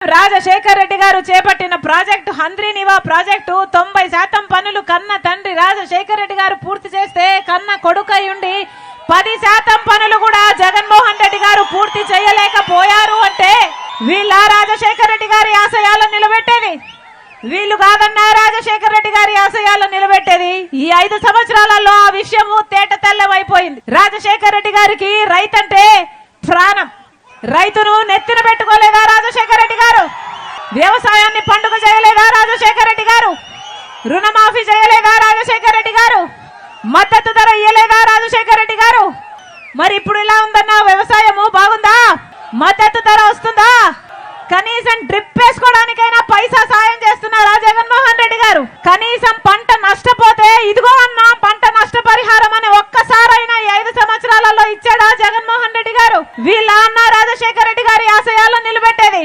రాజశేఖర రెడ్డి గారు చేపట్టిన project Handri-Neeva project 90% పనులు కన్న తండ్రి రాజశేఖర రెడ్డి గారు పూర్తి చేస్తే కన్న కొడుకై ఉండి 10% పనులు కూడా జగన్మోహన్ రెడ్డి గారు పూర్తి చేయలేకపోయారు అంటే వీళ్ళ రాజశేఖర రెడ్డి గారి ఆశయాలను నిలబెట్టేది, వీళ్ళు కాదన్నా రాజశేఖర రెడ్డి గారి ఆశయాలను నిలబెట్టేది. ఈ 5 సంవత్సరాలలో ఆ విషయము తేట తెల్లమైపోయింది. రాజశేఖర రెడ్డి గారికి రైతంటే ప్రాణం. రైతును నెత్తిన పెట్టుకోలేదా రాజశేఖర రెడ్డి గారు? వ్యవసాయాన్ని పండుగ చేయలేదా రాజశేఖర రెడ్డి గారు? రుణమాఫీ చేయలేదా రాజశేఖర రెడ్డి గారు? మద్దతు ధర ఇయ్యలేదా రాజశేఖర రెడ్డి గారు? మరి ఇప్పుడు ఇలా ఉందన్నా వ్యవసాయము బాగుందా? మద్దతు ధర వస్తుందా? కనీసం డ్రిప్ వేసుకోవడానికైనా పైసా సాయం చేస్తున్నారా జగన్మోహన్ రెడ్డి గారు? కనీసం పంట నష్టపోతే ఇదిగో అన్నా పంట నష్టపరిహారం అని ఒక్కసారైనా 5 సంవత్సరాలలో ఇచ్చాడా జగన్మోహన్ రెడ్డి గారు? వీళ్ళ అన్న రాజశేఖర రెడ్డి గారి ఆశయాలను నిలబెట్టేది.